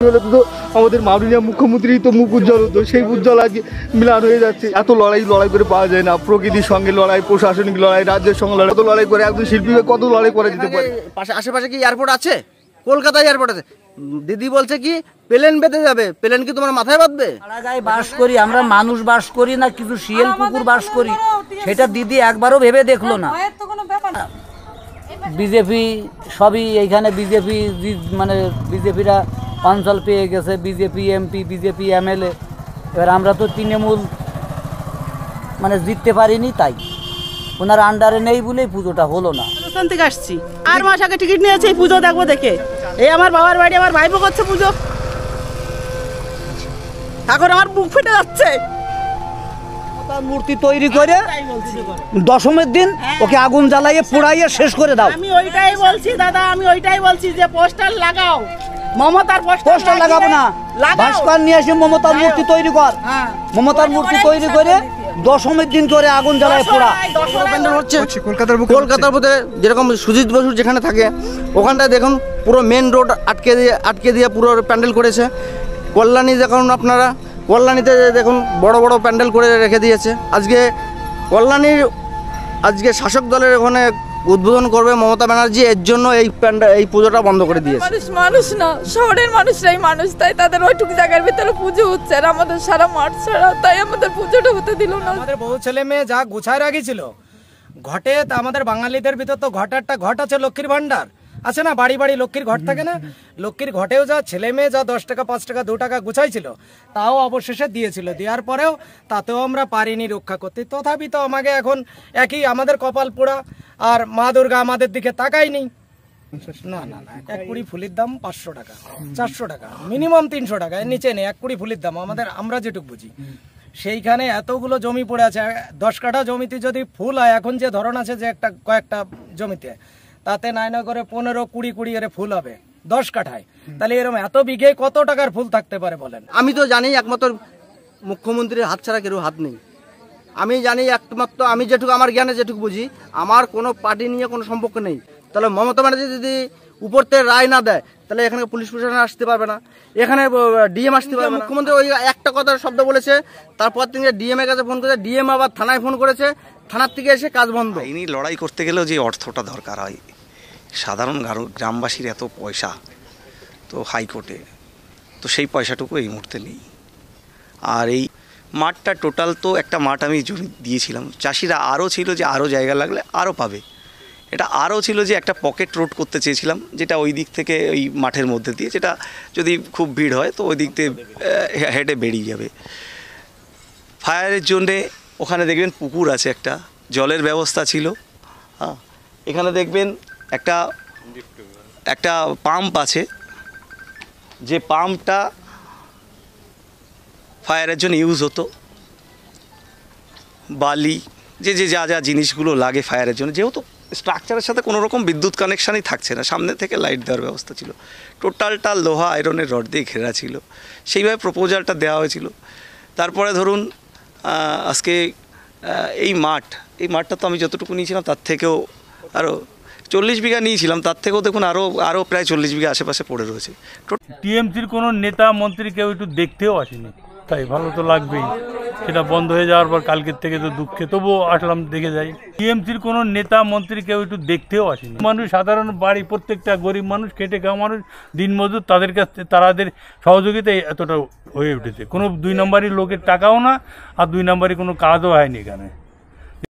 তো আমাদের মাননীয় মুখ্যমন্ত্রী তো মুখ উজ্জ্বল হতো, সেই উজ্জ্বল আজকে মিলান হয়ে যাচ্ছে। এত লড়াই করে পাওয়া যায় না, প্রকৃতির সঙ্গে লড়াই, প্রশাসনিক লড়াই, রাজ্যের সঙ্গে লড়াই, কত লড়াই করে একজন শিল্পীকে কত লড়াই করে দিতে পারে। আশেপাশে কি এয়ারপোর্ট আছে? কলকাতায় এয়ারপোর্ট আছে। দিদি বলছে কি প্লেন বেঁধে যাবে, প্লেন কি তোমার মাথায় বাঁধবে? বাস করি আমরা, মানুষ বাস করি না, কিছু শিয়াল কুকুর বাস করি, সেটা দিদি একবারও ভেবে দেখলো না। বিজেপি সবই এইখানে, বিজেপি মানে বিজেপিরা অঞ্চল পেয়ে গেছে, বিজেপি এমপি, বিজেপি এমএলএ। এবার আমরা তো তৃণমূল মানে জিততে পারিনি, তাই ওনার আন্ডারে নেই বলেই পুজোটা হলো না। রাজস্থান থেকে আসছি, 8 মাস আগে টিকিট নিয়েছি এই পুজো দেখবো দেখে। এই আমার বাবার বাড়ি, আমার ভাইপো করছে পুজো, এখন আমার বুক ফেটে যাচ্ছে। মূর্তি তৈরি করে দশমের দিন ওকে আগুন জ্বালাইয়ে পোড়াইয়ে শেষ করে দাও। আমি ওইটাই বলছি দাদা, আমি ওইটাই বলছি যে পোস্টার লাগাও, মমতার পোস্টার লাগাবো না, ভাস্কর নিয়ে এসে মমতার মূর্তি তৈরি কর, মমতার মূর্তি তৈরি করে দশমের দিন করে আগুন জ্বালায় পোড়া। কলকাতার মধ্যে যেরকম সুজিত বসু যেখানে থাকে ওখানটায় দেখুন পুরো মেন রোড আটকে দিয়ে পুরো প্যান্ডেল করেছে। কল্যাণী দেখুন আপনারা, কল্যাণীতে দেখুন বড় বড় প্যান্ডেল করে রেখে দিয়েছে। আজকে শাসক দলের ওখানে উদ্বোধন করবে মমতা ব্যানার্জি, এর জন্য এই পুজোটা বন্ধ করে দিয়েছে। মানুষ না, শহরের মানুষরাই মানুষ, তাই তাদের ওইটুকু জায়গার ভিতরে পুজো হচ্ছে, আর আমাদের সারা মাঠ ছাড়া, তাই আমাদের পুজোটা হতে দিল না। আমাদের বহু ছেলে মেয়ে যা গুছায় রাখিছিল ঘটে, আমাদের বাঙালিদের ভিতর তো ঘট আছে, লক্ষ্মীর ভান্ডার আছে না, বাড়ি বাড়ি লক্ষ্মীর ঘট থাকে না, লক্ষ্মীর ঘটেও যা ছেলে মেয়ে যা 10 টাকা 5 টাকা 2 টাকা গুছাইছিল তাও অবশেষে দিয়েছিল, দেওয়ার পরেও তাতেও আমরা পারিনি রক্ষা করতে। তথাপি তো আমাকে এখন একই আমাদের কপাল পোড়া, আর মা দুর্গা আমাদের দিকে তাকায়নি। না না না, 1 কুড়ি ফুলির দাম 500 টাকা, 400 টাকা, মিনিমাম 300 টাকা, এর নিচে নেই 1 কুড়ি ফুলির দাম আমরা যেটুকু বুঝি। সেইখানে এতগুলো জমি পড়ে আছে, 10 কাঠা জমিতে যদি ফুল হয়, এখন যে ধরন আছে যে কয়েকটা জমিতে, তাতে নাই না করে 15-20 এর ফুল হবে 10 কাঠায়, তাহলে এরকম এত বিঘে কত টাকার ফুল থাকতে পারে বলেন? আমি তো জানি একমাত্র মুখ্যমন্ত্রীর হাত ছাড়া কেউ হাত নেই। আমি জানি একমাত্র, আমি যেটুকু আমার জ্ঞানে যেটুকু বুঝি, আমার কোনো পার্টি নিয়ে কোনো সম্পর্ক নেই। তাহলে মমতা ব্যানার্জি যদি উপর থেকে রায় না দেয়, তাহলে এখানে পুলিশ প্রশাসন আসতে পারবে না, এখানে ডিএম আসতে পারবে না। মুখ্যমন্ত্রী ওই একটা কথা শব্দ বলেছে, তারপর থেকে ডিএম এর কাছে ফোন করেছে, ডিএম আবার থানায় ফোন করেছে, থানার থেকে এসে কাজ বন্ধ। আইনি লড়াই করতে গেলেও যে অর্থটা দরকার হয়, সাধারণ গ্রামবাসীর এত পয়সা তো হাইকোর্টে, তো সেই পয়সাটুকু এই মুহূর্তে নেই। আর এই মাঠটা টোটাল তো একটা মাঠ আমি জমি দিয়েছিলাম, চাষিরা আরও ছিল যে আরও জায়গা লাগলে আরও পাবে, এটা আরও ছিল যে একটা পকেট রোড করতে চেয়েছিলাম, যেটা ওই দিক থেকে ওই মাঠের মধ্যে দিয়ে, যেটা যদি খুব ভিড় হয় তো ওই দিক থেকে হেঁটে বেরিয়ে যাবে। ফায়ারের জন্যে ওখানে দেখবেন পুকুর আছে, একটা জলের ব্যবস্থা ছিল। হ্যাঁ, এখানে দেখবেন একটা পাম্প আছে, যে পাম্পটা ফায়ারের জন্য ইউজ হতো। বালি যে যা জিনিসগুলো লাগে ফায়ারের জন্য, যেহেতু স্ট্রাকচারের সাথে কোনো রকম বিদ্যুৎ কানেকশানই থাকছে না, সামনে থেকে লাইট দেওয়ার ব্যবস্থা ছিল, টোটালটা লোহা আয়রনের রড দিয়ে ঘেরা ছিল, সেইভাবে প্রপোজালটা দেওয়া হয়েছিল। তারপরে ধরুন আজকে এই মাঠটা তো আমি যতটুকু নিয়েছিলাম তার থেকেও আরও 40 বিঘা নিয়েছিলাম, তার থেকেও দেখুন আরও প্রায় 40 বিঘা আশেপাশে পড়ে রয়েছে। টিএমসির কোনো নেতা মন্ত্রী কেউ একটু দেখতেও আসেনি, তাই ভালো তো লাগবেই। সেটা বন্ধ হয়ে যাওয়ার পর কালকের থেকে তো দুঃখে, তবুও আসলাম দেখে যাই। টিএমসির কোনো নেতা মন্ত্রী কেউ একটু দেখতেও আসেনি। মানুষ সাধারণ বাড়ি, প্রত্যেকটা গরিব মানুষ, খেটে খাওয়া মানুষ, দিনমজুর, তাদের কাছ থেকে তাদের সহযোগিতায় এতটা হয়ে উঠেছে। কোনো 2 নম্বরই লোকের টাকাও না, আর 2 নম্বরই কোনো কাজও হয়নি এখানে।